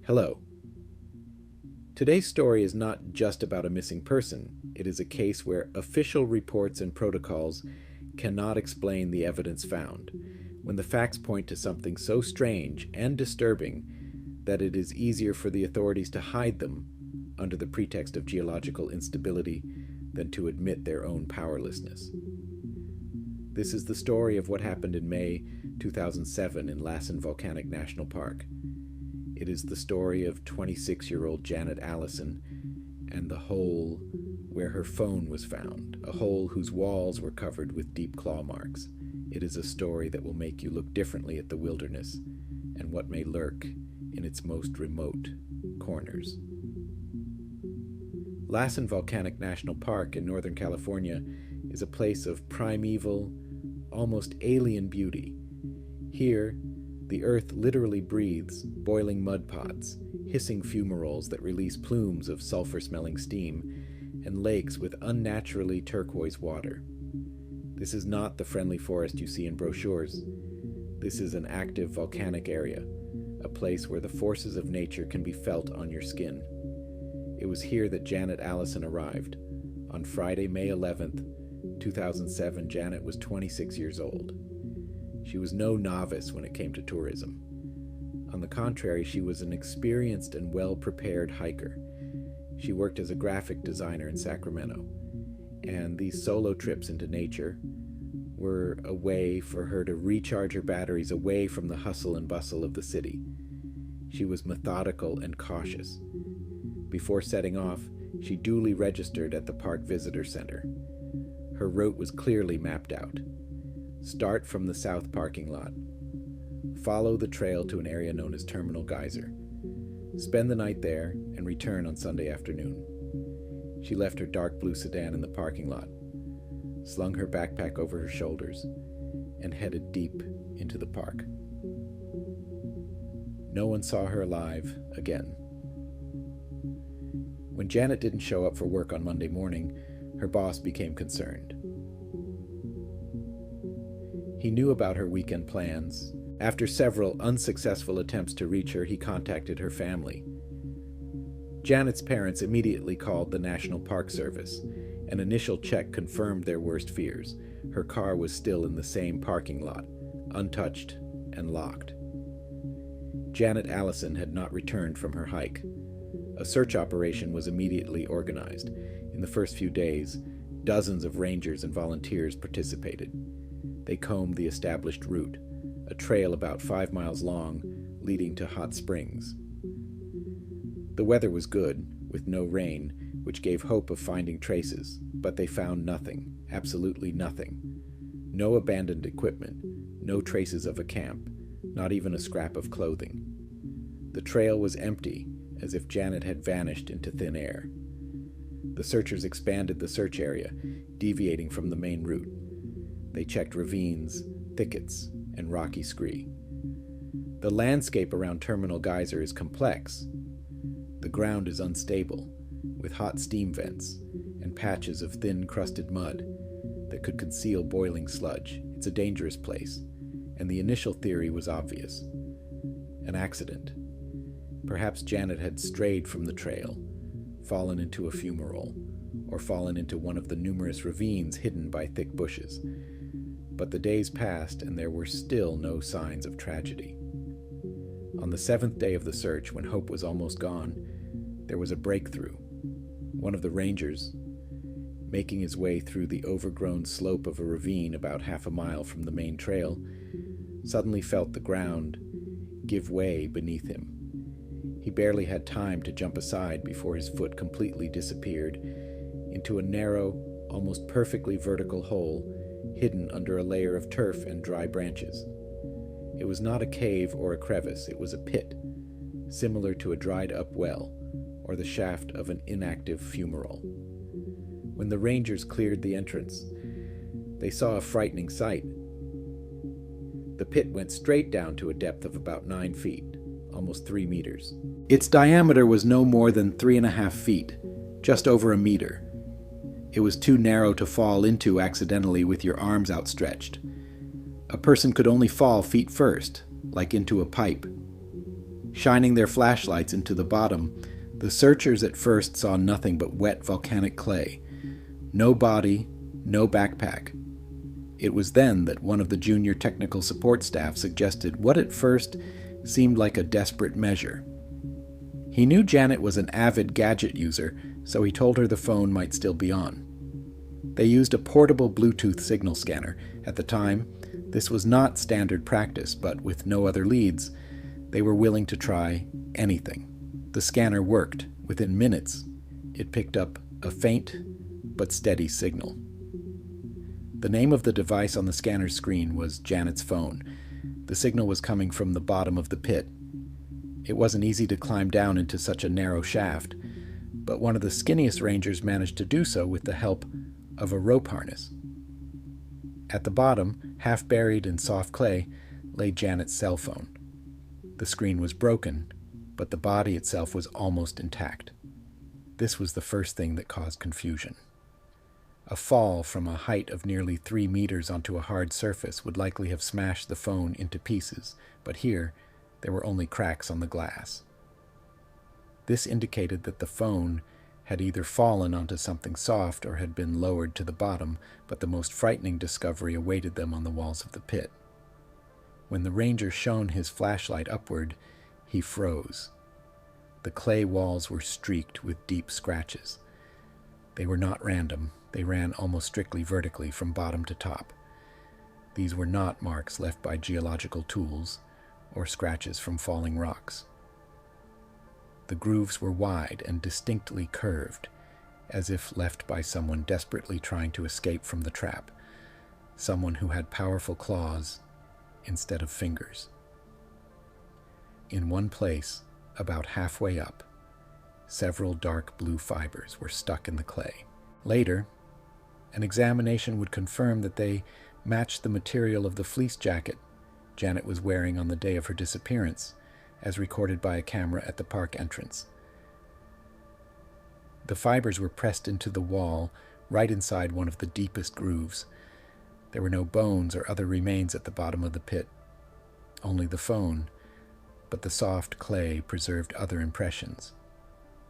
Hello. Today's story is not just about a missing person. It is a case where official reports and protocols cannot explain the evidence found, when the facts point to something so strange and disturbing that it is easier for the authorities to hide them under the pretext of geological instability than to admit their own powerlessness. This is the story of what happened in May 2007 in Lassen Volcanic National Park. It is the story of 26-year-old Janet Allison and the hole where her phone was found, a hole whose walls were covered with deep claw marks. It is a story that will make you look differently at the wilderness and what may lurk in its most remote corners. Lassen Volcanic National Park in Northern California is a place of primeval, almost alien beauty. Here, the earth literally breathes boiling mud pots, hissing fumaroles that release plumes of sulfur-smelling steam, and lakes with unnaturally turquoise water. This is not the friendly forest you see in brochures. This is an active volcanic area, a place where the forces of nature can be felt on your skin. It was here that Janet Allison arrived. On Friday, May 11th, 2007, Janet was 26 years old. She was no novice when it came to tourism. On the contrary, she was an experienced and well-prepared hiker. She worked as a graphic designer in Sacramento, and these solo trips into nature were a way for her to recharge her batteries away from the hustle and bustle of the city. She was methodical and cautious. Before setting off, she duly registered at the Park Visitor Center. Her route was clearly mapped out. Start from the south parking lot. Follow the trail to an area known as Terminal Geyser. Spend the night there and return on Sunday afternoon. She left her dark blue sedan in the parking lot, slung her backpack over her shoulders, and headed deep into the park. No one saw her alive again. When Janet didn't show up for work on Monday morning, her boss became concerned. He knew about her weekend plans. After several unsuccessful attempts to reach her, he contacted her family. Janet's parents immediately called the National Park Service. An initial check confirmed their worst fears. Her car was still in the same parking lot, untouched and locked. Janet Allison had not returned from her hike. A search operation was immediately organized. In the first few days, dozens of rangers and volunteers participated. They combed the established route, a trail about 5 miles long leading to hot springs. The weather was good, with no rain, which gave hope of finding traces, but they found nothing, absolutely nothing. No abandoned equipment, no traces of a camp, not even a scrap of clothing. The trail was empty, as if Janet had vanished into thin air. The searchers expanded the search area, deviating from the main route. They checked ravines, thickets, and rocky scree. The landscape around Terminal Geyser is complex. The ground is unstable, with hot steam vents and patches of thin, crusted mud that could conceal boiling sludge. It's a dangerous place, and the initial theory was obvious. An accident. Perhaps Janet had strayed from the trail, fallen into a fumarole, or fallen into one of the numerous ravines hidden by thick bushes. But the days passed, and there were still no signs of tragedy. On the 7th day of the search, when hope was almost gone, there was a breakthrough. One of the rangers, making his way through the overgrown slope of a ravine about half a mile from the main trail, suddenly felt the ground give way beneath him. He barely had time to jump aside before his foot completely disappeared into a narrow, almost perfectly vertical hole hidden under a layer of turf and dry branches. It was not a cave or a crevice, it was a pit, similar to a dried-up well or the shaft of an inactive fumarole. When the rangers cleared the entrance, they saw a frightening sight. The pit went straight down to a depth of about 9 feet, almost 3 meters. Its diameter was no more than 3.5 feet, just over a meter. It was too narrow to fall into accidentally with your arms outstretched. A person could only fall feet first, like into a pipe. Shining their flashlights into the bottom, the searchers at first saw nothing but wet volcanic clay. No body, no backpack. It was then that one of the junior technical support staff suggested what at first seemed like a desperate measure. He knew Janet was an avid gadget user, so he told her the phone might still be on. They used a portable Bluetooth signal scanner. At the time, this was not standard practice, but with no other leads, they were willing to try anything. The scanner worked. Within minutes, it picked up a faint but steady signal. The name of the device on the scanner's screen was Janet's phone. The signal was coming from the bottom of the pit. It wasn't easy to climb down into such a narrow shaft, but one of the skinniest rangers managed to do so with the help of a rope harness. At the bottom, half buried in soft clay, lay Janet's cell phone. The screen was broken, but the body itself was almost intact. This was the first thing that caused confusion. A fall from a height of nearly 3 meters onto a hard surface would likely have smashed the phone into pieces, but here there were only cracks on the glass. This indicated that the phone had either fallen onto something soft or had been lowered to the bottom, but the most frightening discovery awaited them on the walls of the pit. When the ranger shone his flashlight upward, he froze. The clay walls were streaked with deep scratches. They were not random. They ran almost strictly vertically from bottom to top. These were not marks left by geological tools or scratches from falling rocks. The grooves were wide and distinctly curved, as if left by someone desperately trying to escape from the trap, someone who had powerful claws instead of fingers. In one place, about halfway up, several dark blue fibers were stuck in the clay. Later, an examination would confirm that they matched the material of the fleece jacket Janet was wearing on the day of her disappearance, as recorded by a camera at the park entrance. The fibers were pressed into the wall right inside one of the deepest grooves. There were no bones or other remains at the bottom of the pit, only the phone, but the soft clay preserved other impressions.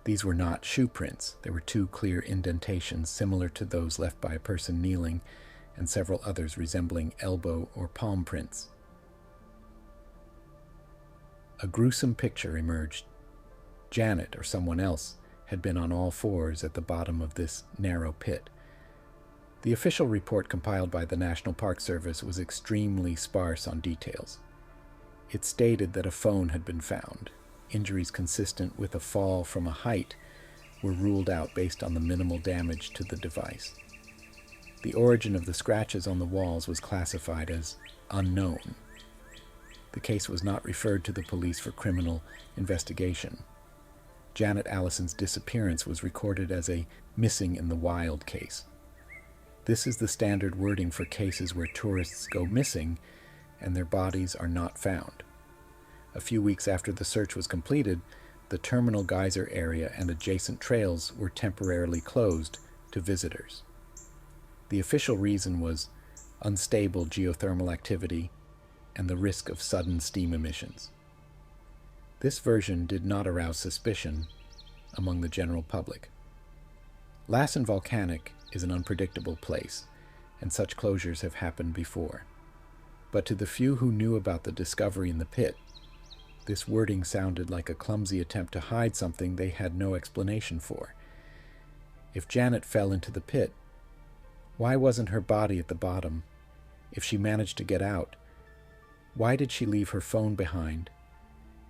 These were not shoe prints. There were 2 clear indentations similar to those left by a person kneeling, and several others resembling elbow or palm prints. A gruesome picture emerged. Janet, or someone else, had been on all fours at the bottom of this narrow pit. The official report compiled by the National Park Service was extremely sparse on details. It stated that a phone had been found. Injuries consistent with a fall from a height were ruled out based on the minimal damage to the device. The origin of the scratches on the walls was classified as unknown. The case was not referred to the police for criminal investigation. Janet Allison's disappearance was recorded as a missing in the wild case. This is the standard wording for cases where tourists go missing and their bodies are not found. A few weeks after the search was completed, the terminal geyser area and adjacent trails were temporarily closed to visitors. The official reason was unstable geothermal activity and the risk of sudden steam emissions. This version did not arouse suspicion among the general public. Lassen Volcanic is an unpredictable place, and such closures have happened before. But to the few who knew about the discovery in the pit, this wording sounded like a clumsy attempt to hide something they had no explanation for. If Janet fell into the pit, why wasn't her body at the bottom? If she managed to get out, why did she leave her phone behind?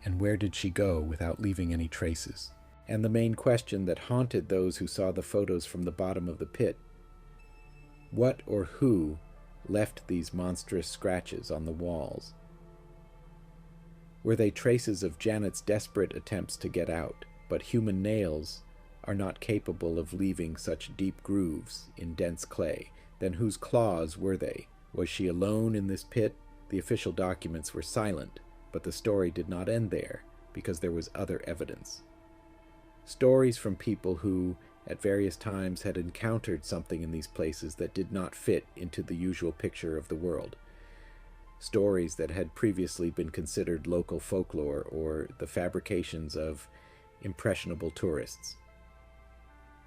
And where did she go without leaving any traces? And the main question that haunted those who saw the photos from the bottom of the pit: what or who left these monstrous scratches on the walls? Were they traces of Janet's desperate attempts to get out? But human nails are not capable of leaving such deep grooves in dense clay. Then whose claws were they? Was she alone in this pit? The official documents were silent, but the story did not end there, because there was other evidence. Stories from people who, at various times, had encountered something in these places that did not fit into the usual picture of the world. stories that had previously been considered local folklore or the fabrications of impressionable tourists.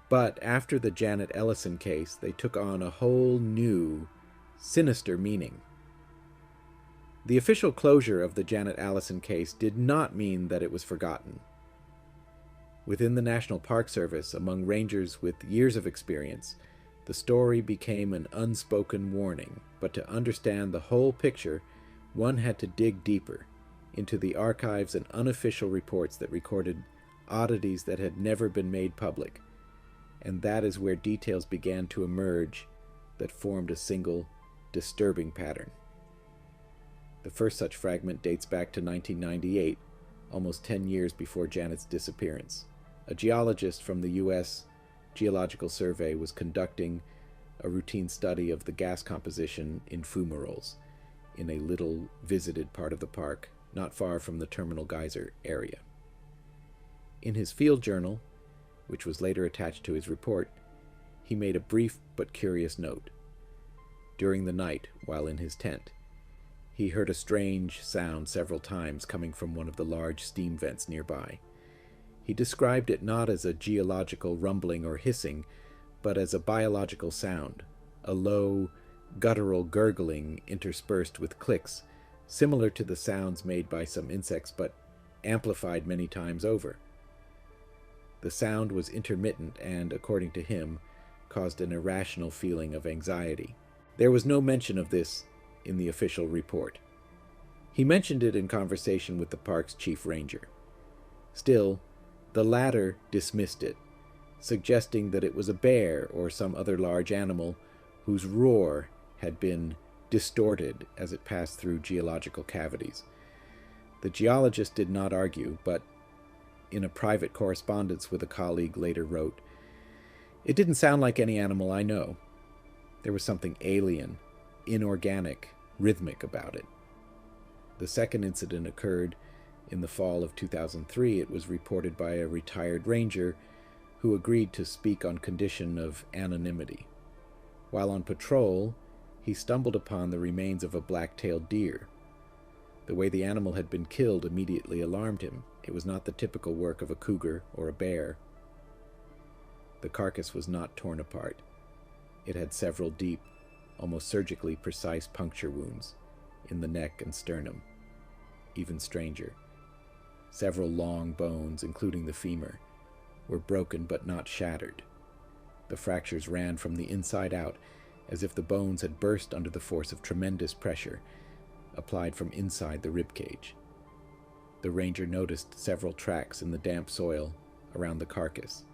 But after the Janet Ellison case, they took on a whole new, sinister meaning. The official closure of the Janet Allison case did not mean that it was forgotten. Within the National Park Service, among rangers with years of experience, the story became an unspoken warning, but to understand the whole picture, one had to dig deeper into the archives and unofficial reports that recorded oddities that had never been made public, and that is where details began to emerge that formed a single, disturbing pattern. The first such fragment dates back to 1998, almost 10 years before Janet's disappearance. A geologist from the U.S. Geological Survey was conducting a routine study of the gas composition in fumaroles in a little visited part of the park, not far from the Terminal Geyser area. In his field journal, which was later attached to his report, he made a brief but curious note. During the night, while in his tent, he heard a strange sound several times coming from one of the large steam vents nearby. He described it not as a geological rumbling or hissing, but as a biological sound, a low, guttural gurgling interspersed with clicks, similar to the sounds made by some insects, but amplified many times over. The sound was intermittent and, according to him, caused an irrational feeling of anxiety. There was no mention of this in the official report. He mentioned it in conversation with the park's chief ranger. Still, the latter dismissed it, suggesting that it was a bear or some other large animal whose roar had been distorted as it passed through geological cavities. The geologist did not argue, but in a private correspondence with a colleague later wrote, "It didn't sound like any animal I know. There was something alien, inorganic, rhythmic about it." The second incident occurred in the fall of 2003. It was reported by a retired ranger who agreed to speak on condition of anonymity. While on patrol, he stumbled upon the remains of a black-tailed deer. The way the animal had been killed immediately alarmed him. It was not the typical work of a cougar or a bear. The carcass was not torn apart. It had several deep, almost surgically precise puncture wounds in the neck and sternum. Even stranger, several long bones, including the femur, were broken but not shattered. The fractures ran from the inside out, as if the bones had burst under the force of tremendous pressure applied from inside the rib cage. The ranger noticed several tracks in the damp soil around the carcass.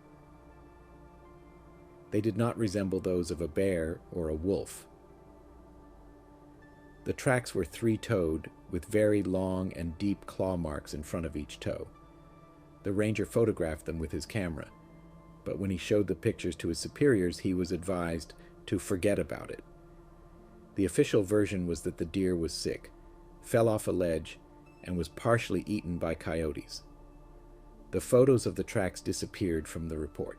They did not resemble those of a bear or a wolf. The tracks were three-toed, with very long and deep claw marks in front of each toe. The ranger photographed them with his camera, but when he showed the pictures to his superiors, he was advised to forget about it. The official version was that the deer was sick, fell off a ledge, and was partially eaten by coyotes. The photos of the tracks disappeared from the report.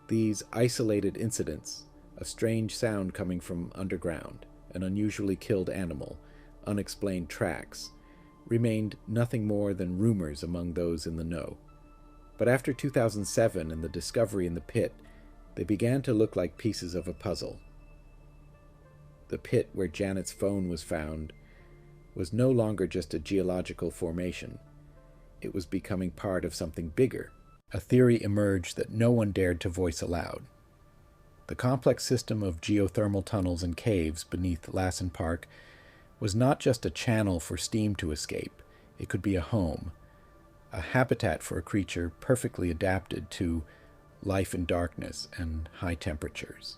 These isolated incidents, a strange sound coming from underground, an unusually killed animal, unexplained tracks, remained nothing more than rumors among those in the know. But after 2007 and the discovery in the pit, they began to look like pieces of a puzzle. The pit where Janet's phone was found was no longer just a geological formation. It was becoming part of something bigger. A theory emerged that no one dared to voice aloud. The complex system of geothermal tunnels and caves beneath Lassen Park was not just a channel for steam to escape. It could be a home, a habitat for a creature perfectly adapted to life in darkness and high temperatures.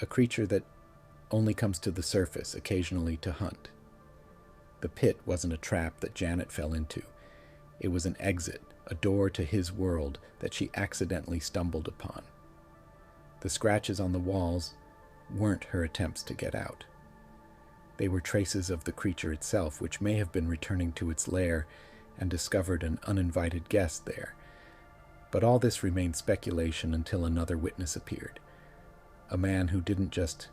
A creature that only comes to the surface occasionally to hunt. The pit wasn't a trap that Janet fell into. It was an exit, a door to his world that she accidentally stumbled upon. The scratches on the walls weren't her attempts to get out. They were traces of the creature itself, which may have been returning to its lair and discovered an uninvited guest there. But all this remained speculation until another witness appeared. A man who didn't just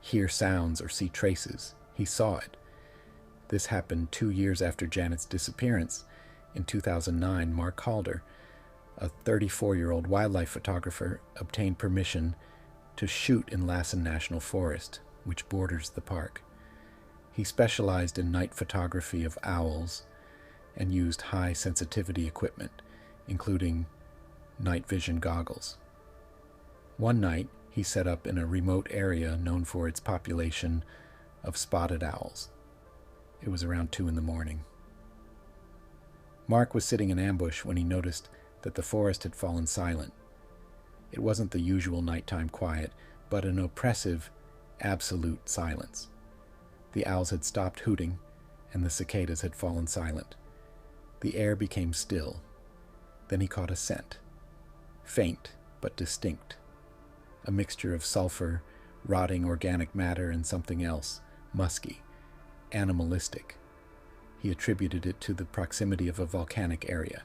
hear sounds or see traces. He saw it. This happened 2 years after Janet's disappearance. In 2009, Mark Calder, a 34-year-old wildlife photographer, obtained permission to shoot in Lassen National Forest, which borders the park. He specialized in night photography of owls and used high-sensitivity equipment, including night vision goggles. One night, he set up in a remote area known for its population of spotted owls. It was around 2 a.m. Mark was sitting in ambush when he noticed that the forest had fallen silent. It wasn't the usual nighttime quiet, but an oppressive, absolute silence. The owls had stopped hooting, and the cicadas had fallen silent. The air became still. Then he caught a scent, faint but distinct, a mixture of sulfur, rotting organic matter, and something else, musky, animalistic. He attributed it to the proximity of a volcanic area.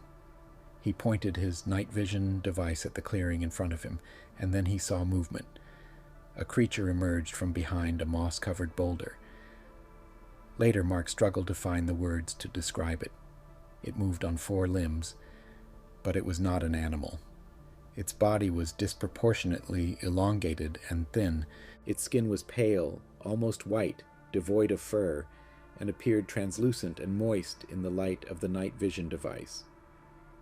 He pointed his night vision device at the clearing in front of him, and then he saw movement. A creature emerged from behind a moss-covered boulder. Later, Mark struggled to find the words to describe it. It moved on 4 limbs, but it was not an animal. Its body was disproportionately elongated and thin. Its skin was pale, almost white, devoid of fur, and appeared translucent and moist in the light of the night vision device.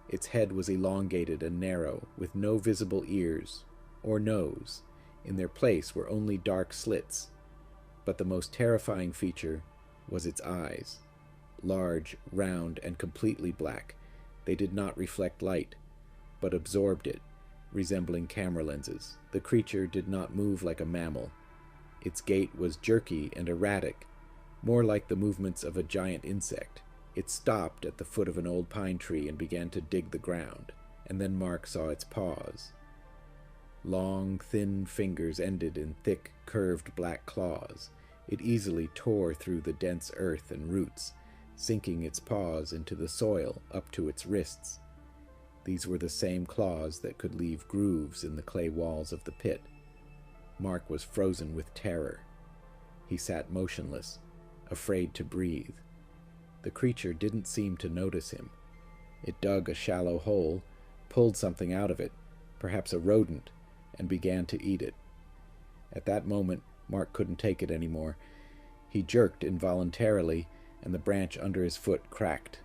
Its head was elongated and narrow, with no visible ears or nose. In their place were only dark slits. But the most terrifying feature was its eyes. Large, round, and completely black. They did not reflect light, but absorbed it, resembling camera lenses. The creature did not move like a mammal. Its gait was jerky and erratic, more like the movements of a giant insect. It stopped at the foot of an old pine tree and began to dig the ground, and then Mark saw its paws. Long, thin fingers ended in thick, curved black claws. It easily tore through the dense earth and roots, sinking its paws into the soil up to its wrists. These were the same claws that could leave grooves in the clay walls of the pit. Mark was frozen with terror. He sat motionless, afraid to breathe. The creature didn't seem to notice him. It dug a shallow hole, pulled something out of it, perhaps a rodent, and began to eat it. At that moment, Mark couldn't take it anymore. He jerked involuntarily, and the branch under his foot cracked.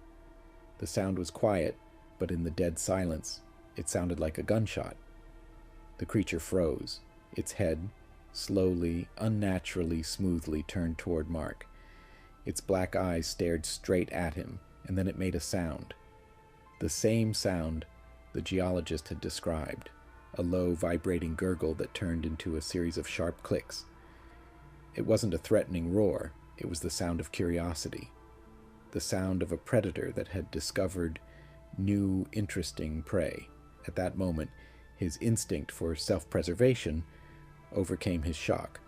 The sound was quiet, but in the dead silence, it sounded like a gunshot. The creature froze. Its head, slowly, unnaturally, smoothly turned toward Mark. Its black eyes stared straight at him, and then it made a sound. The same sound the geologist had described, a low, vibrating gurgle that turned into a series of sharp clicks. It wasn't a threatening roar. It was the sound of curiosity, the sound of a predator that had discovered new, interesting prey. At that moment, his instinct for self-preservation overcame his shock.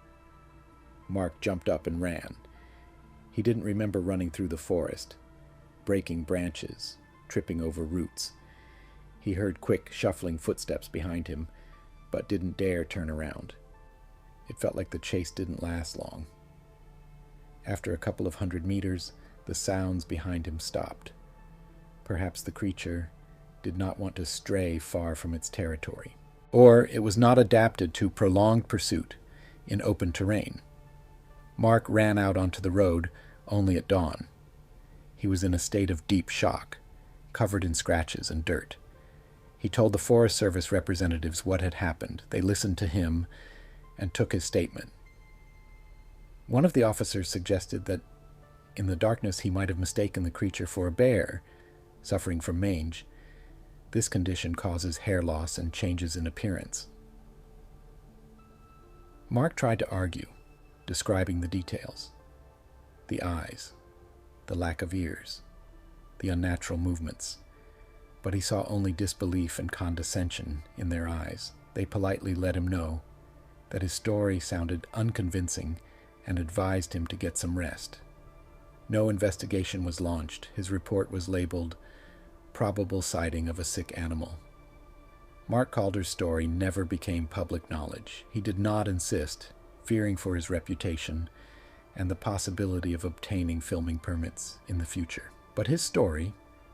Mark jumped up and ran. He didn't remember running through the forest, breaking branches, tripping over roots. He heard quick, shuffling footsteps behind him, but didn't dare turn around. It felt like the chase didn't last long. After a couple of 100 meters, the sounds behind him stopped. Perhaps the creature did not want to stray far from its territory. Or it was not adapted to prolonged pursuit in open terrain. Mark ran out onto the road only at dawn. He was in a state of deep shock, covered in scratches and dirt. He told the Forest Service representatives what had happened. They listened to him and took his statement. One of the officers suggested that in the darkness he might have mistaken the creature for a bear, suffering from mange. This condition causes hair loss and changes in appearance. Mark tried to argue, describing the details. The eyes, the lack of ears, the unnatural movements. But he saw only disbelief and condescension in their eyes. They politely let him know that his story sounded unconvincing and advised him to get some rest. No investigation was launched. His report was labeled probable sighting of a sick animal. Mark Calder's story never became public knowledge. He did not insist, fearing for his reputation, and the possibility of obtaining filming permits in the future. But his story,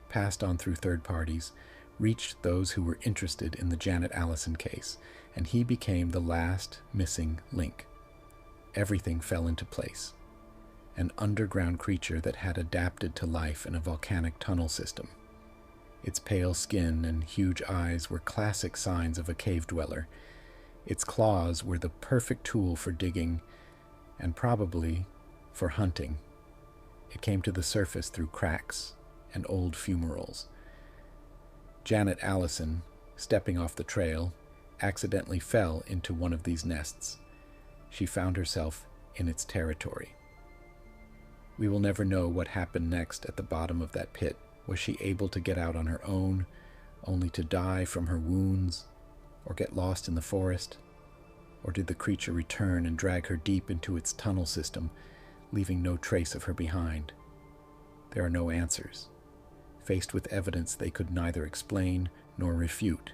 passed on through third parties, reached those who were interested in the Janet Allison case, and he became the last missing link. Everything fell into place. An underground creature that had adapted to life in a volcanic tunnel system. Its pale skin and huge eyes were classic signs of a cave dweller. Its claws were the perfect tool for digging and probably for hunting. It came to the surface through cracks and old fumaroles. Janet Allison, stepping off the trail, accidentally fell into one of these nests. She found herself in its territory. We will never know what happened next at the bottom of that pit. Was she able to get out on her own, only to die from her wounds, or get lost in the forest? Or did the creature return and drag her deep into its tunnel system, leaving no trace of her behind? There are no answers. Faced with evidence they could neither explain nor refute,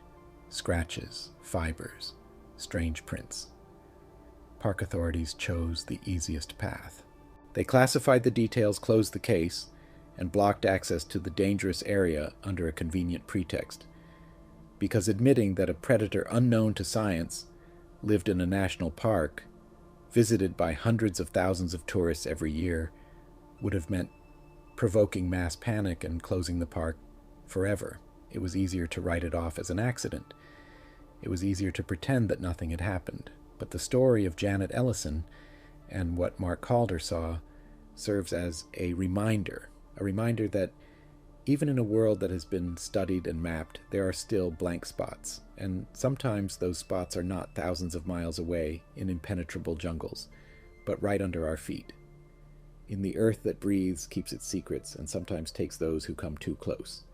scratches, fibers, strange prints. Park authorities chose the easiest path. They classified the details, closed the case, and blocked access to the dangerous area under a convenient pretext, because admitting that a predator unknown to science lived in a national park, visited by hundreds of thousands of tourists every year, would have meant provoking mass panic and closing the park forever. It was easier to write it off as an accident. It was easier to pretend that nothing had happened. But the story of Janet Ellison and what Mark Calder saw serves as a reminder that even in a world that has been studied and mapped, there are still blank spots, and sometimes those spots are not thousands of miles away in impenetrable jungles, but right under our feet, in the earth that breathes, keeps its secrets, and sometimes takes those who come too close.